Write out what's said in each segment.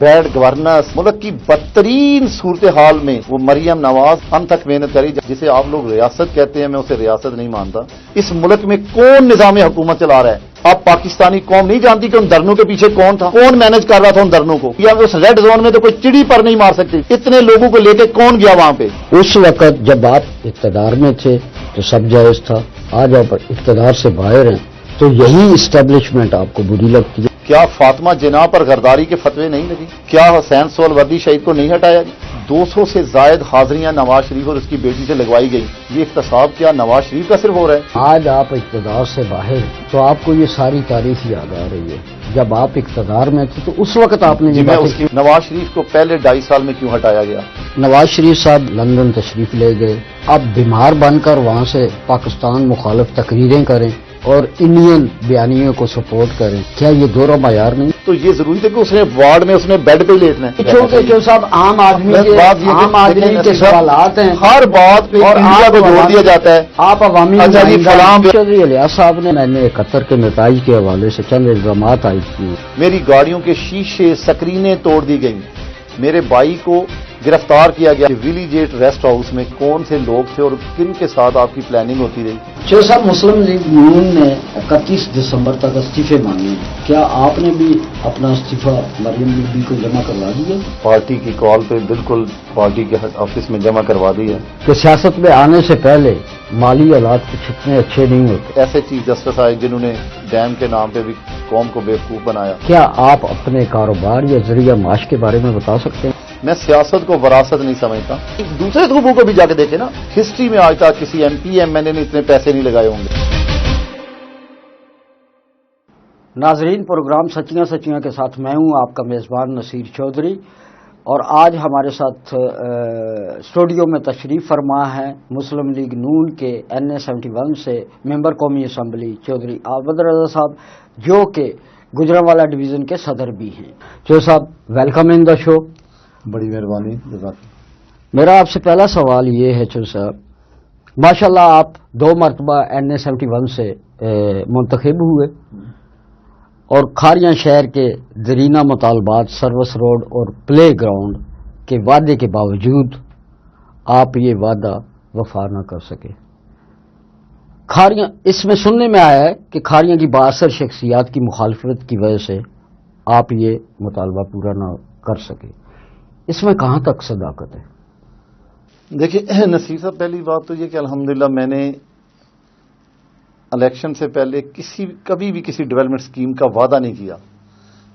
Bad governance, ملک کی بدترین صورتحال میں وہ مریم نواز ہم تک محنت کری، جسے آپ لوگ ریاست کہتے ہیں، میں اسے ریاست نہیں مانتا۔ اس ملک میں کون نظام حکومت چلا رہا ہے؟ آپ پاکستانی قوم نہیں جانتی کہ ان دھرنوں کے پیچھے کون تھا، کون مینج کر رہا تھا ان دھرنوں کو؟ یا اس ریڈ زون میں تو کوئی چڑی پر نہیں مار سکتی، اتنے لوگوں کو لے کے کون گیا وہاں پہ؟ اس وقت جب آپ اقتدار میں تھے تو سب جائز تھا، آج آپ اقتدار سے باہر ہیں تو یہی اسٹیبلشمنٹ آپ کو بری لگتی ہے۔ کیا فاطمہ جناح پر غداری کے فتوے نہیں لگی؟ کیا حسین سہروردی شہید کو نہیں ہٹایا گیا؟ 200 سے زائد حاضریاں نواز شریف اور اس کی بیٹی سے لگوائی گئی، یہ احتساب کیا نواز شریف کا صرف ہو رہا ہے؟ آج آپ اقتدار سے باہر ہیں تو آپ کو یہ ساری تاریخ یاد آ رہی ہے، جب آپ اقتدار میں تھے تو اس وقت آپ نے یہ میں باتیں اس کی نواز شریف کو پہلے 2.5 سال میں کیوں ہٹایا گیا؟ نواز شریف صاحب لندن تشریف لے گئے، اب بیمار بن کر وہاں سے پاکستان مخالف تقریریں کریں اور انڈین بیانیوں کو سپورٹ کریں، کیا یہ دورہ معیار نہیں؟ تو یہ ضروری تھا کہ اس نے وارڈ میں اس نے بیڈ پہ ہی لیٹنا ہے؟ جو صاحب عام آدمی کے سوالات ہیں، ہر بات پہ اور انڈیا کو جوڑ دیا جاتا ہے۔ آپ عوامی اچھا جی، فلاں چودھری الیاس صاحب نے میں نے قطر کے نتائج کے حوالے سے چند الزامات عائد کیے۔ میری گاڑیوں کے شیشے سکرینیں توڑ دی گئیں، میرے بھائی کو گرفتار کیا گیا۔ ویلی جیٹ ریسٹ ہاؤس میں کون سے لوگ تھے اور کن کے ساتھ آپ کی پلاننگ ہوتی رہی؟ جو صاحب مسلم لیگ نون نے 31 دسمبر تک استعفے مانگے ہیں، کیا آپ نے بھی اپنا استعفیٰ مریم بی بی کو جمع کروا دیا؟ پارٹی کی کال پہ بالکل پارٹی کے آفس میں جمع کروا دی ہے۔ کہ سیاست میں آنے سے پہلے مالی حالات کچھ اتنے اچھے نہیں ہوتے۔ ایسے چیف جسٹس آئے جنہوں نے ڈیم کے نام پہ بھی قوم کو بیوقوف بنایا۔ کیا آپ اپنے کاروبار یا ذریعہ معاش کے بارے میں بتا سکتے ہیں؟ میں سیاست کو وراثت نہیں سمجھتا، دوسرے صوبوں کو بھی جا کے دیکھیں نا، ہسٹری میں آج تک کسی M P M L A نے اتنے پیسے نہیں لگائے ہوں گے۔ ناظرین، پروگرام سچیاں سچیاں کے ساتھ میں ہوں آپ کا میزبان نصیر چودھری، اور آج ہمارے ساتھ اسٹوڈیو میں تشریف فرما ہے مسلم لیگ نون کے NA-71 سے ممبر قومی اسمبلی چودھری عابد رضا صاحب، جو کہ گجرانوالہ ڈویژن کے صدر بھی ہیں۔ جو صاحب، ویلکم ان دا شو۔ بڑی مہربانی، جزاک۔ میرا آپ سے پہلا سوال یہ ہے چو صاحب، ماشاءاللہ آپ 2 مرتبہ NA-71 سے منتخب ہوئے، اور کھاریاں شہر کے دیرینہ مطالبات، سروس روڈ اور پلے گراؤنڈ کے وعدے کے باوجود آپ یہ وعدہ وفا نہ کر سکے۔ کھاریاں، اس میں سننے میں آیا ہے کہ کھاریاں کی بااثر شخصیات کی مخالفت کی وجہ سے آپ یہ مطالبہ پورا نہ کر سکے، اس میں کہاں تک صداقت ہے؟ دیکھیے نصیر صاحب، پہلی بات تو یہ کہ الحمدللہ میں نے الیکشن سے پہلے کبھی بھی کسی ڈیولپمنٹ اسکیم کا وعدہ نہیں کیا۔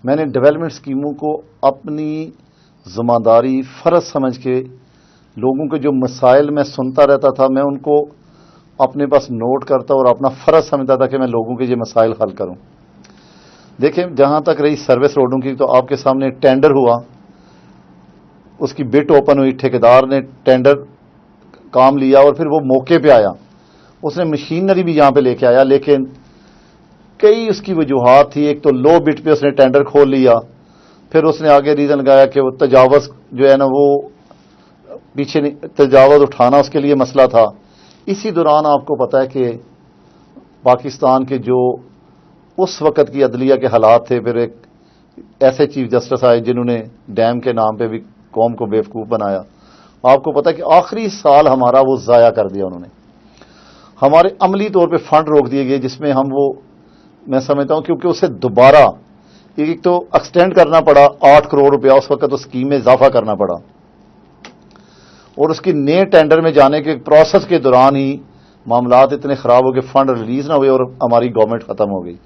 میں نے ڈیولپمنٹ اسکیموں کو اپنی ذمہ داری، فرض سمجھ کے، لوگوں کے جو مسائل میں سنتا رہتا تھا میں ان کو اپنے پاس نوٹ کرتا اور اپنا فرض سمجھتا تھا کہ میں لوگوں کے یہ مسائل حل کروں۔ دیکھیں، جہاں تک رہی سروس روڈوں کی، تو آپ کے سامنے ٹینڈر ہوا، اس کی بٹ اوپن ہوئی، ٹھیکیدار نے ٹینڈر کام لیا اور پھر وہ موقع پہ آیا، اس نے مشینری بھی یہاں پہ لے کے آیا، لیکن کئی اس کی وجوہات تھی۔ ایک تو لو بٹ پہ اس نے ٹینڈر کھول لیا، پھر اس نے آگے ریزن لگایا کہ وہ تجاوز جو ہے نا، وہ پیچھے تجاوز اٹھانا اس کے لیے مسئلہ تھا۔ اسی دوران آپ کو پتا ہے کہ پاکستان کے جو اس وقت کی عدلیہ کے حالات تھے، پھر ایک ایسے چیف جسٹس آئے جنہوں نے ڈیم کے نام پہ بھی قوم کو بیوقوف بنایا۔ آپ کو پتا ہے کہ آخری سال ہمارا وہ ضائع کر دیا انہوں نے، ہمارے عملی طور پہ فنڈ روک دیے گئے، جس میں ہم وہ، میں سمجھتا ہوں کیونکہ اسے دوبارہ ایک تو ایکسٹینڈ کرنا پڑا 8 کروڑ روپیہ، اس وقت اس اسکیم میں اضافہ کرنا پڑا، اور اس کی نئے ٹینڈر میں جانے کے پروسیس کے دوران ہی معاملات اتنے خراب ہو گئے، فنڈ ریلیز نہ ہوئے اور ہماری گورنمنٹ ختم ہو گئی۔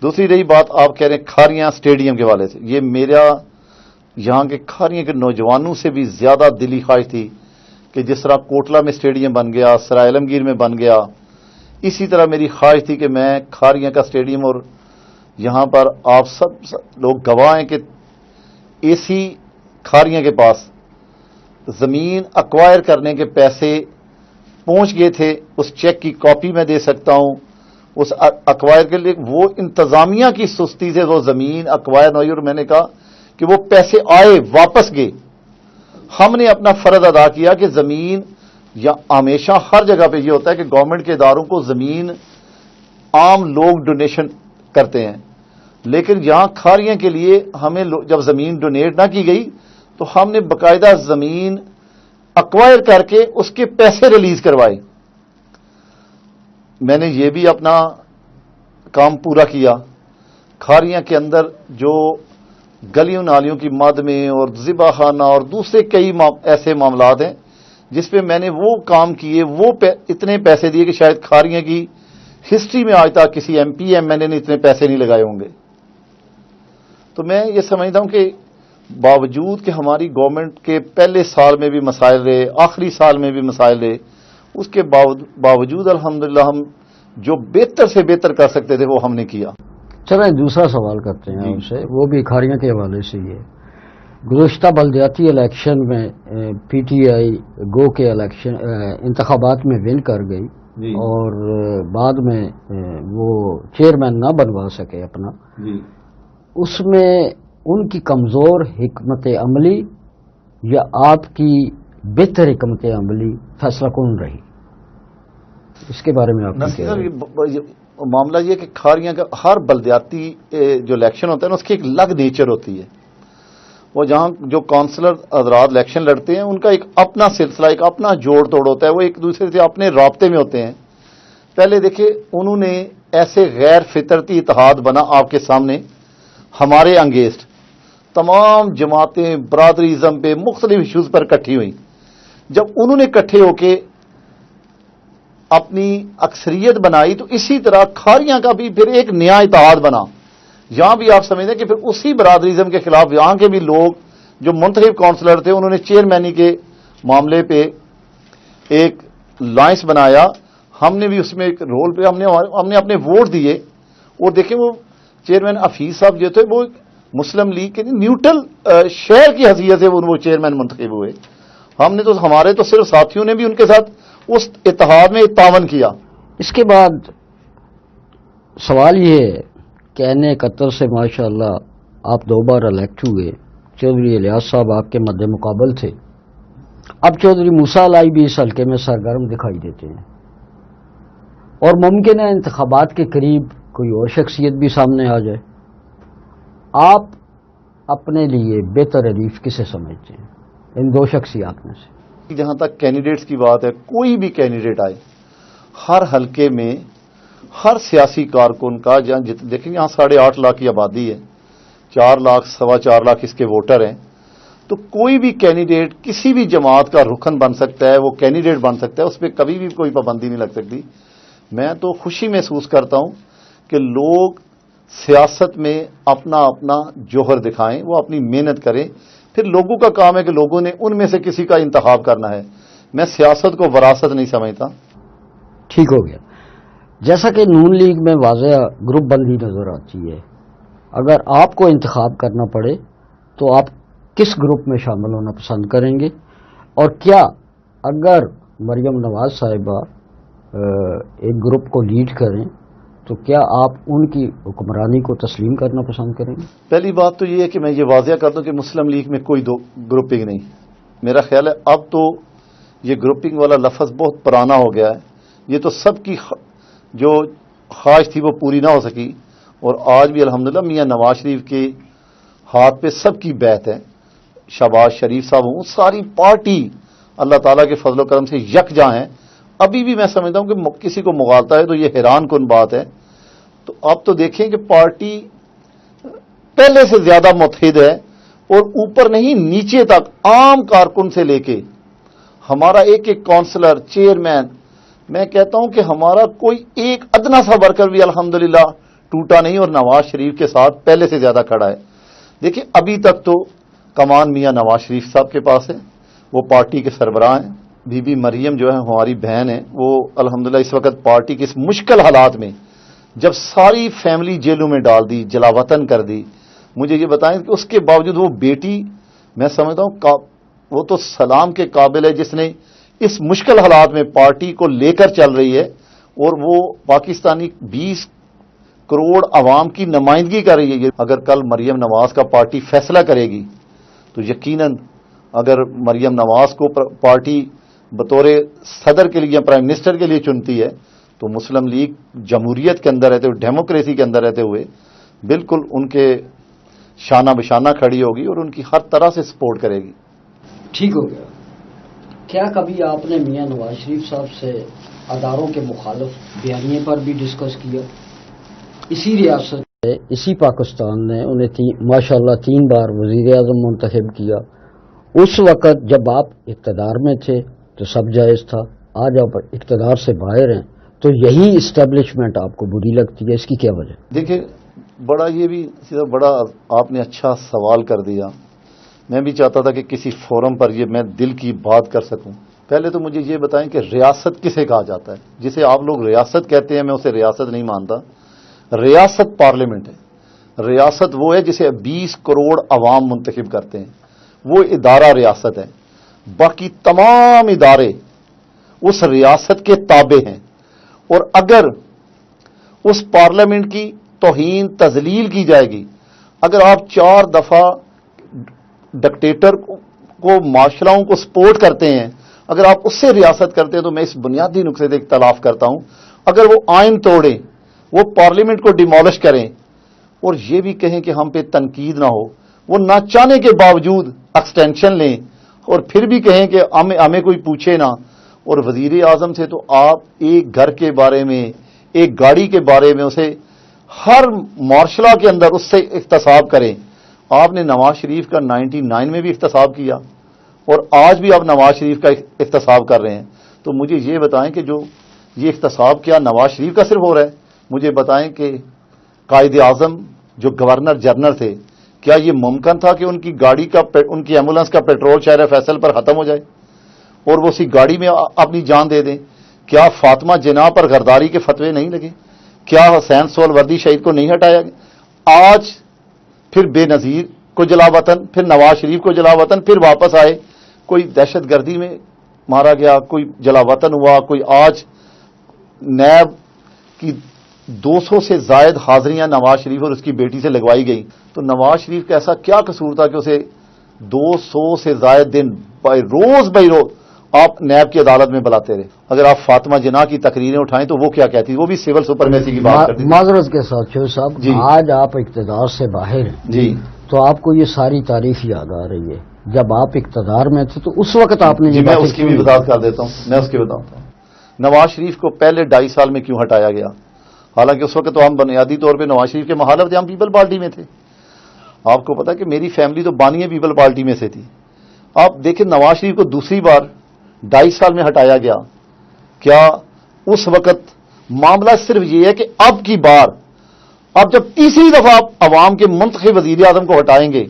دوسری رہی بات، آپ کہہ رہے ہیں کھاریاں اسٹیڈیم کے حوالے سے، یہ میرا یہاں کے کھاریاں کے نوجوانوں سے بھی زیادہ دلی خواہش تھی کہ جس طرح کوٹلہ میں اسٹیڈیم بن گیا، سرائے عالمگیر میں بن گیا، اسی طرح میری خواہش تھی کہ میں کھاریاں کا اسٹیڈیم، اور یہاں پر آپ سب لوگ گواہ ہیں کہ اے سی کھاریاں کے پاس زمین ایکوائر کرنے کے پیسے پہنچ گئے تھے، اس چیک کی کاپی میں دے سکتا ہوں، اس ایکوائر کے لیے وہ انتظامیہ کی سستی سے وہ زمین ایکوائر نہ ہوئی، اور میں نے کہا کہ وہ پیسے آئے واپس گئے۔ ہم نے اپنا فرض ادا کیا کہ زمین، یا ہمیشہ ہر جگہ پہ یہ ہوتا ہے کہ گورنمنٹ کے اداروں کو زمین عام لوگ ڈونیشن کرتے ہیں، لیکن یہاں کھاریاں کے لیے ہمیں جب زمین ڈونیٹ نہ کی گئی تو ہم نے باقاعدہ زمین ایکوائر کر کے اس کے پیسے ریلیز کروائے. میں نے یہ بھی اپنا کام پورا کیا. کھاریاں کے اندر جو گلیوں نالیوں کی مد میں اور ذبح خانہ اور دوسرے کئی ایسے معاملات ہیں جس پہ میں نے وہ کام کیے, وہ اتنے پیسے دیے کہ شاید کھاریاں کی ہسٹری میں آج تک کسی M P M L A نے اتنے پیسے نہیں لگائے ہوں گے. تو میں یہ سمجھتا ہوں کہ باوجود کہ ہماری گورنمنٹ کے پہلے سال میں بھی مسائل رہے, آخری سال میں بھی مسائل رہے, اس کے باوجود الحمدللہ ہم جو بہتر سے بہتر کر سکتے تھے وہ ہم نے کیا. چلیں دوسرا سوال کرتے ہیں آپ سے, وہ بھی کھاریاں کے حوالے سے یہ. گزشتہ بلدیاتی الیکشن میں پی ٹی آئی گو کے الیکشن انتخابات میں ون کر گئی اور بعد میں وہ چیئرمین نہ بنوا سکے اپنا. اس میں ان کی کمزور حکمت عملی یا آپ کی بہتر حکمت عملی فیصلہ کون رہی؟ اس کے بارے میں آپ معاملہ یہ کہ کھاریاں کا ہر بلدیاتی جو الیکشن ہوتا ہے نا اس کی ایک الگ نیچر ہوتی ہے. وہ جہاں جو کونسلر حضرات الیکشن لڑتے ہیں ان کا ایک اپنا سلسلہ, ایک اپنا جوڑ توڑ ہوتا ہے, وہ ایک دوسرے سے اپنے رابطے میں ہوتے ہیں. پہلے دیکھیں انہوں نے ایسے غیر فطرتی اتحاد بنا آپ کے سامنے ہمارے انگیسٹ, تمام جماعتیں برادریزم پہ مختلف ایشوز پر اکٹھی ہوئیں. جب انہوں نے اکٹھے ہو کے اپنی اکثریت بنائی تو اسی طرح کھاریاں کا بھی پھر ایک نیا اتحاد بنا. یہاں بھی آپ سمجھتے ہیں کہ پھر اسی برادریزم کے خلاف یہاں کے بھی لوگ جو منتخب کونسلر تھے انہوں نے چیئرمینی کے معاملے پہ ایک لائنس بنایا. ہم نے بھی اس میں ایک رول پہ ہم نے اپنے ووٹ دیے. اور دیکھیں وہ چیئرمین حفیظ صاحب جو تھے وہ مسلم لیگ کے نیوٹرل شہر کی حیثیت سے وہ چیئرمین منتخب ہوئے. ہم نے تو ہمارے تو صرف ساتھیوں نے بھی ان کے ساتھ اس اتحاد میں تعاون کیا. اس کے بعد سوال یہ ہے کہ N71 سے ماشاءاللہ آپ 2 بار الیکٹ ہوئے. چودھری الیاس صاحب آپ کے مد مقابل تھے. اب چودھری موسیٰ علائی بھی اس حلقے میں سرگرم دکھائی دیتے ہیں اور ممکن ہے انتخابات کے قریب کوئی اور شخصیت بھی سامنے آ جائے. آپ اپنے لیے بہتر حریف کسے سمجھتے ہیں ان 2 شخصیات میں سے؟ جہاں تک کینڈیڈیٹس کی بات ہے, کوئی بھی کینڈیڈیٹ آئے ہر حلقے میں ہر سیاسی کارکن کا, دیکھیں یہاں 8.5 لاکھ کی آبادی ہے, 4 لاکھ 4.25 لاکھ اس کے ووٹر ہیں, تو کوئی بھی کینڈیڈیٹ کسی بھی جماعت کا رکن بن سکتا ہے, وہ کینڈیڈیٹ بن سکتا ہے, اس پہ کبھی بھی کوئی پابندی نہیں لگ سکتی. میں تو خوشی محسوس کرتا ہوں کہ لوگ سیاست میں اپنا اپنا جوہر دکھائیں, وہ اپنی محنت کریں. پھر لوگوں کا کام ہے کہ لوگوں نے ان میں سے کسی کا انتخاب کرنا ہے. میں سیاست کو وراثت نہیں سمجھتا. ٹھیک ہو گیا. جیسا کہ نون لیگ میں واضح گروپ بندی نظر آتی ہے, اگر آپ کو انتخاب کرنا پڑے تو آپ کس گروپ میں شامل ہونا پسند کریں گے؟ اور کیا اگر مریم نواز صاحبہ ایک گروپ کو لیڈ کریں تو کیا آپ ان کی حکمرانی کو تسلیم کرنا پسند کریں گے؟ پہلی بات تو یہ ہے کہ میں یہ واضح کر دوں کہ مسلم لیگ میں کوئی گروپنگ نہیں. میرا خیال ہے اب تو یہ گروپنگ والا لفظ بہت پرانا ہو گیا ہے. یہ تو سب کی جو خواہش تھی وہ پوری نہ ہو سکی, اور آج بھی الحمدللہ میاں نواز شریف کے ہاتھ پہ سب کی بیعت ہے. شہباز شریف صاحب ہوں, ساری پارٹی اللہ تعالیٰ کے فضل و کرم سے یکجاں ہیں. ابھی بھی میں سمجھتا ہوں کہ کسی کو مغالطہ ہے تو یہ حیران کن بات ہے. تو اب تو دیکھیں کہ پارٹی پہلے سے زیادہ متحد ہے, اور اوپر نہیں نیچے تک عام کارکن سے لے کے ہمارا ایک ایک کونسلر, چیئرمین, میں کہتا ہوں کہ ہمارا کوئی ایک ادنا سا ورکر بھی الحمدللہ ٹوٹا نہیں, اور نواز شریف کے ساتھ پہلے سے زیادہ کھڑا ہے. دیکھیں ابھی تک تو کمان میاں نواز شریف صاحب کے پاس ہے, وہ پارٹی کے سربراہ ہیں. بی بی مریم جو ہے ہماری بہن ہے, وہ الحمدللہ اس وقت پارٹی کے اس مشکل حالات میں جب ساری فیملی جیلوں میں ڈال دی, جلاوطن کر دی, مجھے یہ بتائیں کہ اس کے باوجود وہ بیٹی, میں سمجھتا ہوں وہ تو سلام کے قابل ہے, جس نے اس مشکل حالات میں پارٹی کو لے کر چل رہی ہے, اور وہ پاکستانی 20 کروڑ عوام کی نمائندگی کر رہی ہے. اگر کل مریم نواز کا پارٹی فیصلہ کرے گی تو یقیناً اگر مریم نواز کو پارٹی بطور صدر کے لیے, پرائم منسٹر کے لیے چنتی ہے, تو مسلم لیگ جمہوریت کے اندر رہتے ہوئے, ڈیموکریسی کے اندر رہتے ہوئے بالکل ان کے شانہ بشانہ کھڑی ہوگی اور ان کی ہر طرح سے سپورٹ کرے گی. ٹھیک ہو گیا. کیا کبھی آپ نے میاں نواز شریف صاحب سے اداروں کے مخالف بیانیے پر بھی ڈسکس کیا؟ اسی ریاست میں، اسی پاکستان نے انہیں ماشاءاللہ 3 بار وزیر اعظم منتخب کیا. اس وقت جب آپ اقتدار میں تھے تو سب جائز تھا، آج آپ اقتدار سے باہر ہیں تو یہی اسٹیبلشمنٹ آپ کو بری لگتی ہے، اس کی کیا وجہ؟ دیکھیں، بڑا یہ بھی بڑا آپ نے اچھا سوال کر دیا. میں بھی چاہتا تھا کہ کسی فورم پر یہ میں دل کی بات کر سکوں. پہلے تو مجھے یہ بتائیں کہ ریاست کسے کہا جاتا ہے؟ جسے آپ لوگ ریاست کہتے ہیں میں اسے ریاست نہیں مانتا. ریاست پارلیمنٹ ہے. ریاست وہ ہے جسے 20 کروڑ عوام منتخب کرتے ہیں، وہ ادارہ ریاست ہے. باقی تمام ادارے اس ریاست کے تابع ہیں، اور اگر اس پارلیمنٹ کی توہین تذلیل کی جائے گی، اگر آپ 4 دفعہ ڈکٹیٹر کو معاشراؤں کو سپورٹ کرتے ہیں، اگر آپ اس سے ریاست کرتے ہیں، تو میں اس بنیادی نقطے سے اختلاف کرتا ہوں. اگر وہ آئین توڑیں، وہ پارلیمنٹ کو ڈیمولش کریں اور یہ بھی کہیں کہ ہم پہ تنقید نہ ہو، وہ نہ چاہنے کے باوجود ایکسٹینشن لیں اور پھر بھی کہیں کہ ہمیں کوئی پوچھے نہ. اور وزیر اعظم سے تو آپ ایک گھر کے بارے میں، ایک گاڑی کے بارے میں، اسے ہر معاشرہ کے اندر اس سے احتساب کریں. آپ نے نواز شریف کا 99 میں بھی احتساب کیا اور آج بھی آپ نواز شریف کا احتساب کر رہے ہیں. تو مجھے یہ بتائیں کہ جو یہ احتساب کیا نواز شریف کا صرف ہو رہا ہے؟ مجھے بتائیں کہ قائد اعظم جو گورنر جنرل تھے، کیا یہ ممکن تھا کہ ان کی گاڑی کا، ان کی ایمبولینس کا پیٹرول شہر فیصل پر ختم ہو جائے اور وہ اسی گاڑی میں اپنی جان دے دیں؟ کیا فاطمہ جناح پر غداری کے فتوے نہیں لگے؟ کیا حسین سہروردی شہید کو نہیں ہٹایا گیا؟ آج پھر بے نظیر کو جلا وطن، پھر نواز شریف کو جلا وطن، پھر واپس آئے. کوئی دہشت گردی میں مارا گیا، کوئی جلا وطن ہوا، کوئی آج نیب کی 200 سے زائد حاضریاں نواز شریف اور اس کی بیٹی سے لگوائی گئی. تو نواز شریف کا ایسا کیا قصور تھا کہ اسے 200 سے زائد دن روز آپ نیب کی عدالت میں بلاتے رہے؟ اگر آپ فاطمہ جناح کی تقریریں اٹھائیں تو وہ کیا کہتی، وہ بھی سول سپرمیسی کی بات کرتی. معذرت کے ساتھ شوہ صاحب، جی، آج آپ اقتدار سے باہر ہیں جی، تو آپ کو یہ ساری تاریخ یاد آ رہی ہے. جب آپ اقتدار میں تھے تو اس وقت آپ نے جی، میں اس کی بھی وضاحت کر دیتا ہوں. میں اس کی بتاتا ہوں نواز شریف کو پہلے 2.5 سال میں کیوں ہٹایا گیا. حالانکہ اس وقت تو ہم بنیادی طور پہ نواز شریف کے مخالف تھے، ہم پیپل پارٹی میں تھے. آپ کو پتا کہ میری فیملی تو بانی پیپل پارٹی میں سے تھی. آپ دیکھیں نواز شریف کو دوسری بار 2.5 سال میں ہٹایا گیا. کیا اس وقت معاملہ صرف یہ ہے کہ اب کی بار، اب جب تیسری دفعہ آپ عوام کے منتخب وزیر اعظم کو ہٹائیں گے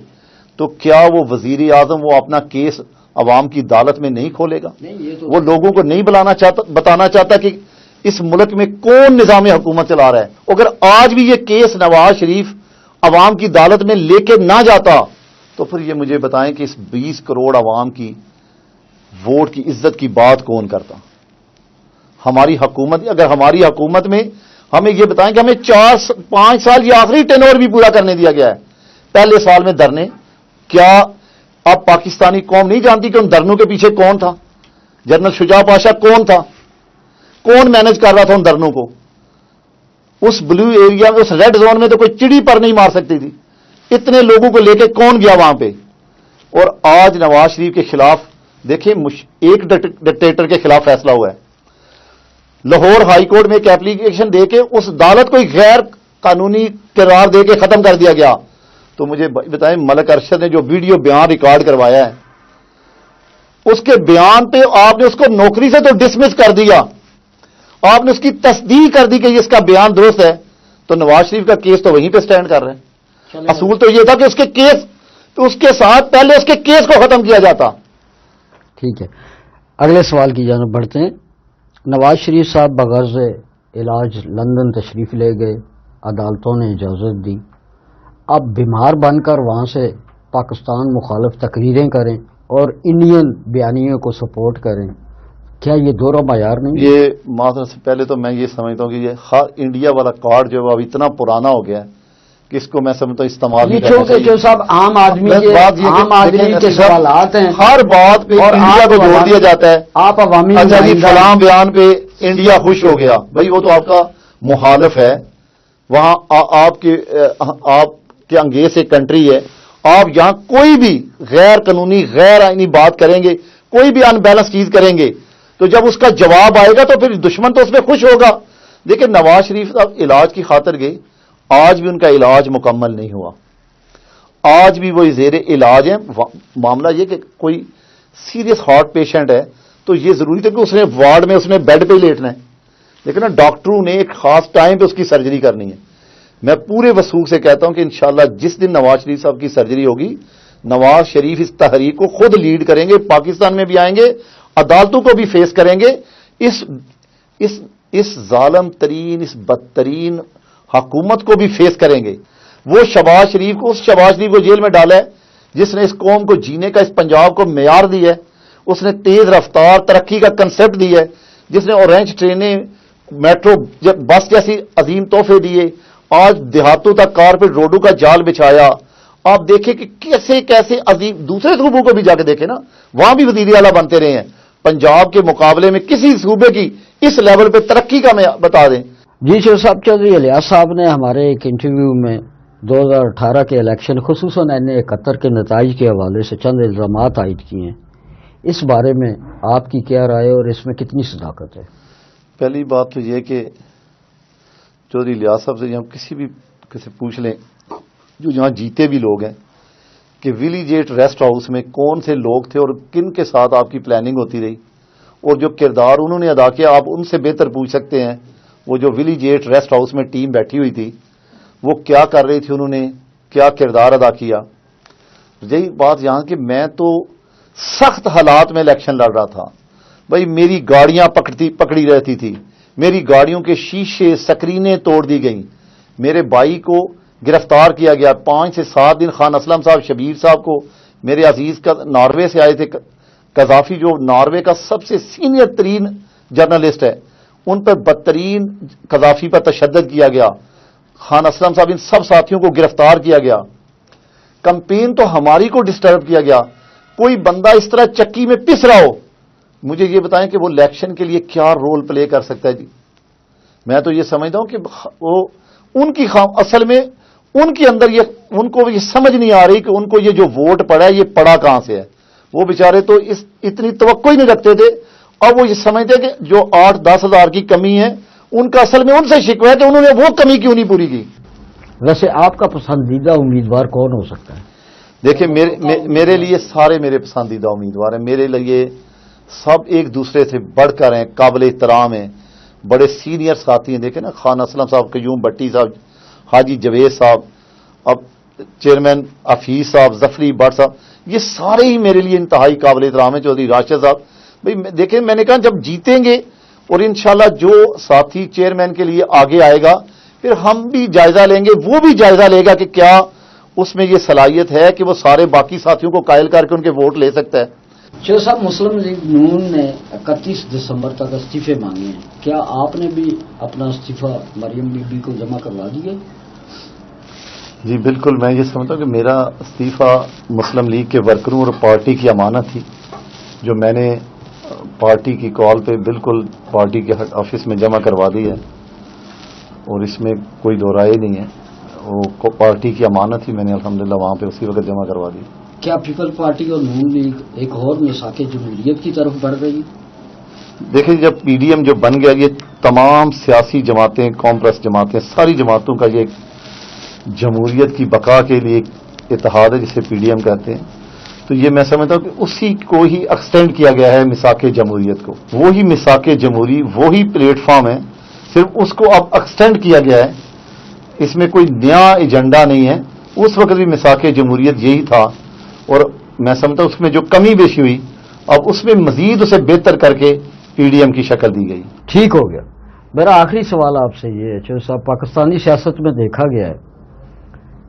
تو کیا وہ وزیر اعظم وہ اپنا کیس عوام کی عدالت میں نہیں کھولے گا؟ وہ لوگوں کو نہیں بتانا چاہتا کہ اس ملک میں کون نظام حکومت چلا رہا ہے؟ اگر آج بھی یہ کیس نواز شریف عوام کی عدالت میں لے کے نہ جاتا تو پھر یہ مجھے بتائیں کہ اس 20 کروڑ عوام کی ووٹ کی عزت کی بات کون کرتا؟ ہماری حکومت، اگر ہماری حکومت میں ہمیں یہ بتائیں کہ ہمیں 4-5 سال یہ آخری ٹینور بھی پورا کرنے دیا گیا ہے. پہلے سال میں دھرنے، کیا اب پاکستانی قوم نہیں جانتی کہ ان دھرنوں کے پیچھے کون تھا؟ جنرل شجاع پاشا کون تھا؟ کون مینج کر رہا تھا ان دھرنوں کو؟ اس بلو ایریا میں، اس ریڈ زون میں تو کوئی چڑی پر نہیں مار سکتی تھی. اتنے لوگوں کو لے کے کون گیا وہاں پہ؟ اور آج نواز شریف کے خلاف دیکھیں ایک ڈکٹیٹر کے خلاف فیصلہ ہوا ہے. لاہور ہائی کورٹ میں ایک ایپلیکیشن دے کے اس عدالت کو غیر قانونی قرار دے کے ختم کر دیا گیا. تو مجھے بتائیں ملک ارشد نے جو ویڈیو بیان ریکارڈ کروایا ہے، اس کے بیان پہ آپ نے اس کو نوکری سے تو ڈسمس کر دیا، آپ نے اس کی تصدیق کر دی کہ اس کا بیان درست ہے. تو نواز شریف کا کیس تو وہیں پہ سٹینڈ کر رہے ہیں. اصول تو یہ تھا کہ اس کے ساتھ پہلے اس کے کیس کو ختم کیا جاتا. ٹھیک ہے، اگلے سوال کی جانب بڑھتے ہیں. نواز شریف صاحب بغرض علاج لندن تشریف لے گئے، عدالتوں نے اجازت دی. اب بیمار بن کر وہاں سے پاکستان مخالف تقریریں کریں اور انڈین بیانیوں کو سپورٹ کریں، کیا یہ دورہ معیار نہیں؟ یہ معذرت سے پہلے تو میں یہ سمجھتا ہوں کہ یہ ہر انڈیا والا کارڈ جو اب اتنا پرانا ہو گیا ہے کہ اس کو میں سمجھتا ہوں استعمال نہیں کرنا چاہیے. جو صاحب عام آدمی کے سوالات ہیں، ہر بات پہ انڈیا کو جوڑ دیا جاتا ہے. آپ عوامی اچھا جی فلاں بیان پہ انڈیا خوش ہو گیا، بھائی وہ تو آپ کا مخالف ہے. وہاں آپ کے انگیز ایک کنٹری ہے، آپ یہاں کوئی بھی غیر قانونی غیر آئینی بات کریں گے، کوئی بھی ان بیلنس چیز کریں گے، تو جب اس کا جواب آئے گا تو پھر دشمن تو اس میں خوش ہوگا. دیکھیں نواز شریف صاحب علاج کی خاطر گئے، آج بھی ان کا علاج مکمل نہیں ہوا، آج بھی وہ زیر علاج ہیں. معاملہ یہ کہ کوئی سیریس ہارٹ پیشنٹ ہے تو یہ ضروری تھا کہ اس نے وارڈ میں اس نے بیڈ پہ ہی لیٹنا ہے، لیکن ڈاکٹروں نے ایک خاص ٹائم پہ اس کی سرجری کرنی ہے. میں پورے وثوق سے کہتا ہوں کہ انشاءاللہ جس دن نواز شریف صاحب کی سرجری ہوگی، نواز شریف اس تحریک کو خود لیڈ کریں گے، پاکستان میں بھی آئیں گے، عدالتوں کو بھی فیس کریں گے، اس ظالم ترین اس بدترین حکومت کو بھی فیس کریں گے. وہ شہباز شریف کو، اس شہباز شریف کو جیل میں ڈالا ہے جس نے اس قوم کو جینے کا، اس پنجاب کو معیار دی ہے، اس نے تیز رفتار ترقی کا کنسپٹ دی ہے، جس نے اورینج ٹرینیں، میٹرو بس جیسی عظیم تحفے دیے، آج دیہاتوں تک کارپیٹ روڈوں کا جال بچھایا. آپ دیکھیں کہ کیسے کیسے عظیم دوسرے صوبوں کو بھی جا کے دیکھیں نا، وہاں بھی وزیر اعلیٰ بنتے رہے ہیں. پنجاب کے مقابلے میں کسی صوبے کی اس لیول پہ ترقی کا میں بتا دیں. جی شیر صاحب، چودھری الیاس صاحب نے ہمارے ایک انٹرویو میں 2018 کے الیکشن خصوصاً N71 کے نتائج کے حوالے سے چند الزامات عائد کیے ہیں. اس بارے میں آپ کی کیا رائے اور اس میں کتنی صداقت ہے؟ پہلی بات تو یہ کہ چودھری الیاس صاحب سے ہم کسی پوچھ لیں جو یہاں جیتے بھی لوگ ہیں کہ ویلیج 8 ریسٹ ہاؤس میں کون سے لوگ تھے اور کن کے ساتھ آپ کی پلاننگ ہوتی رہی، اور جو کردار انہوں نے ادا کیا آپ ان سے بہتر پوچھ سکتے ہیں. وہ جو ویلیج 8 ریسٹ ہاؤس میں ٹیم بیٹھی ہوئی تھی وہ کیا کر رہی تھی، انہوں نے کیا کردار ادا کیا. یہی بات یہاں کہ میں تو سخت حالات میں الیکشن لڑ رہا تھا بھائی، میری گاڑیاں پکڑی رہتی تھی، میری گاڑیوں کے شیشے سکرینیں توڑ دی گئیں، میرے بھائی کو گرفتار کیا گیا. 5 سے 7 دن خان اسلم صاحب، شبیر صاحب کو، میرے عزیز کا ناروے سے آئے تھے قذافی، جو ناروے کا سب سے سینئر ترین جرنلسٹ ہے، ان پر بدترین قذافی پر تشدد کیا گیا. خان اسلم صاحب ان سب ساتھیوں کو گرفتار کیا گیا. کمپین تو ہماری کو ڈسٹرب کیا گیا. کوئی بندہ اس طرح چکی میں پس رہا ہو، مجھے یہ بتائیں کہ وہ الیکشن کے لیے کیا رول پلے کر سکتا ہے. جی میں تو یہ سمجھتا ہوں کہ وہ ان کی اصل میں ان کے اندر ان کو یہ سمجھ نہیں آ رہی کہ ان کو یہ جو ووٹ پڑا ہے یہ پڑا کہاں سے ہے. وہ بیچارے تو اتنی توقع ہی نہیں رکھتے تھے، اور وہ یہ سمجھتے کہ جو 8-10 ہزار کی کمی ہے ان کا اصل میں ان سے شکوہ ہے کہ انہوں نے وہ کمی کیوں نہیں پوری کی. ویسے آپ کا پسندیدہ امیدوار کون ہو سکتا ہے؟ دیکھیں میرے لیے سارے میرے پسندیدہ امیدوار ہیں. میرے لیے سب ایک دوسرے سے بڑھ کر ہیں، قابل احترام ہیں، بڑے سینئر ساتھی ہیں. دیکھیں نا، خان اسلم صاحب، قیوم بٹی صاحب، حاجی جوید صاحب، اب چیئرمین حفیظ صاحب، ظفری بٹ صاحب، یہ سارے ہی میرے لیے انتہائی قابل احترام ہیں. چودھری راشد صاحب، بھائی دیکھیں میں نے کہا جب جیتیں گے اور انشاءاللہ جو ساتھی چیئرمین کے لیے آگے آئے گا پھر ہم بھی جائزہ لیں گے، وہ بھی جائزہ لے گا کہ کیا اس میں یہ صلاحیت ہے کہ وہ سارے باقی ساتھیوں کو قائل کر کے ان کے ووٹ لے سکتا ہے. شیر صاحب، مسلم لیگ نون نے 31 دسمبر تک استعفے مانگے ہیں، کیا آپ نے بھی اپنا استعفیٰ مریم بی بی کو جمع کروا دیے؟ جی بالکل، میں یہ سمجھتا ہوں کہ میرا استعفیٰ مسلم لیگ کے ورکروں اور پارٹی کی امانت تھی، جو میں نے پارٹی کی کال پہ بالکل پارٹی کے آفس میں جمع کروا دی ہے، اور اس میں کوئی دو رائے نہیں ہے. وہ پارٹی کی امانت ہی میں نے الحمدللہ وہاں پہ اسی وقت جمع کروا دی. کیا پیپل پارٹی اور نون لیگ ایک اور میثاق جمہوریت کی طرف بڑھ رہی؟ دیکھیں جب پی ڈی ایم جو بن گیا، یہ تمام سیاسی جماعتیں، قوم پرست جماعتیں، ساری جماعتوں کا یہ جمہوریت کی بقا کے لیے اتحاد ہے جسے پی ڈی ایم کہتے ہیں. تو یہ میں سمجھتا ہوں کہ اسی کو ہی ایکسٹینڈ کیا گیا ہے میثاق جمہوریت کو. وہی میثاق جمہوری، وہی پلیٹ فارم ہے، صرف اس کو اب ایکسٹینڈ کیا گیا ہے. اس میں کوئی نیا ایجنڈا نہیں ہے. اس وقت بھی میثاق جمہوریت یہی تھا، اور میں سمجھتا ہوں اس میں جو کمی بیشی ہوئی اب اس میں مزید اسے بہتر کر کے پی ڈی ایم کی شکل دی گئی. ٹھیک ہو گیا. میرا آخری سوال آپ سے یہ ہے چودھری صاحب، پاکستانی سیاست میں دیکھا گیا ہے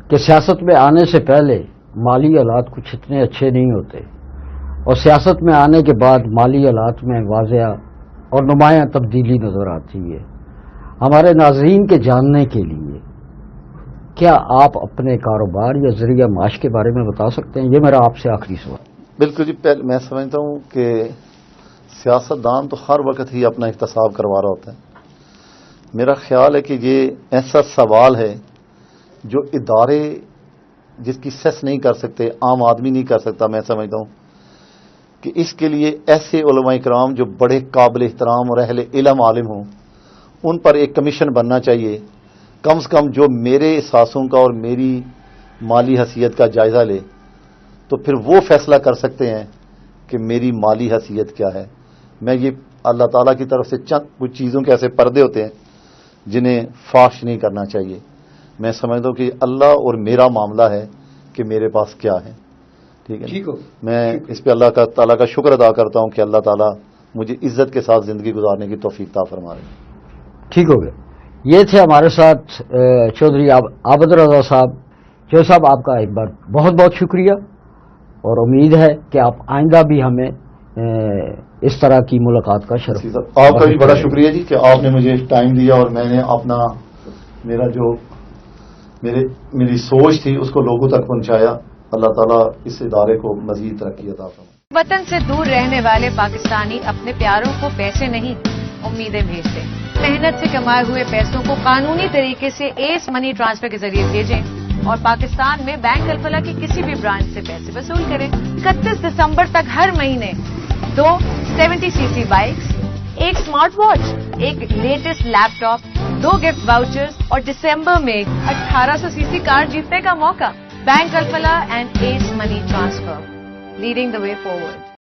کہ سیاست میں آنے سے پہلے مالی حالات کچھ اتنے اچھے نہیں ہوتے، اور سیاست میں آنے کے بعد مالی حالات میں واضح اور نمایاں تبدیلی نظر آتی ہے. ہمارے ناظرین کے جاننے کے لیے کیا آپ اپنے کاروبار یا ذریعہ معاش کے بارے میں بتا سکتے ہیں؟ یہ میرا آپ سے آخری سوال. بالکل جی، میں سمجھتا ہوں کہ سیاست دان تو ہر وقت ہی اپنا احتساب کروا رہا ہوتا ہے، میرا خیال ہے کہ یہ ایسا سوال ہے جو ادارے جس کی سیس نہیں کر سکتے، عام آدمی نہیں کر سکتا. میں سمجھتا ہوں کہ اس کے لیے ایسے علماء کرام جو بڑے قابل احترام اور اہل علم عالم ہوں، ان پر ایک کمیشن بننا چاہیے، کم سے کم جو میرے احساسوں کا اور میری مالی حیثیت کا جائزہ لے، تو پھر وہ فیصلہ کر سکتے ہیں کہ میری مالی حیثیت کیا ہے. میں یہ اللہ تعالیٰ کی طرف سے چند کچھ چیزوں کے ایسے پردے ہوتے ہیں جنہیں فاش نہیں کرنا چاہیے. میں سمجھتا ہوں کہ اللہ اور میرا معاملہ ہے کہ میرے پاس کیا ہے. ٹھیک ہے، میں اس پہ اللہ تعالیٰ کا شکر ادا کرتا ہوں کہ اللہ تعالیٰ مجھے عزت کے ساتھ زندگی گزارنے کی توفیق عطا فرما رہے. ٹھیک ہو گیا. یہ تھے ہمارے ساتھ چودھری عابد رضا صاحب. چودھری صاحب آپ کا ایک بار بہت بہت شکریہ، اور امید ہے کہ آپ آئندہ بھی ہمیں اس طرح کی ملاقات کا شرف. آپ کا بھی بڑا شکریہ جی کہ آپ نے مجھے ٹائم دیا اور میں نے اپنا میری سوچ تھی اس کو لوگوں تک پہنچایا. اللہ تعالیٰ اس ادارے کو مزید ترقی عطا فرمائے. وطن سے دور رہنے والے پاکستانی اپنے پیاروں کو پیسے نہیں امیدیں بھیجتے. محنت سے کمائے ہوئے پیسوں کو قانونی طریقے سے ایس منی ٹرانسفر کے ذریعے بھیجیں اور پاکستان میں بینک الفلاح کی کسی بھی برانچ سے پیسے وصول کریں. 31 دسمبر تک ہر مہینے 2 70 سی سی بائکس، ایک اسمارٹ واچ، ایک لیٹسٹ لیپ ٹاپ، 2 گفٹ واؤچرز اور دسمبر میں 1800 سی سی کار جیتنے کا موقع. Bank Alfalah and S money transfer, leading the way forward.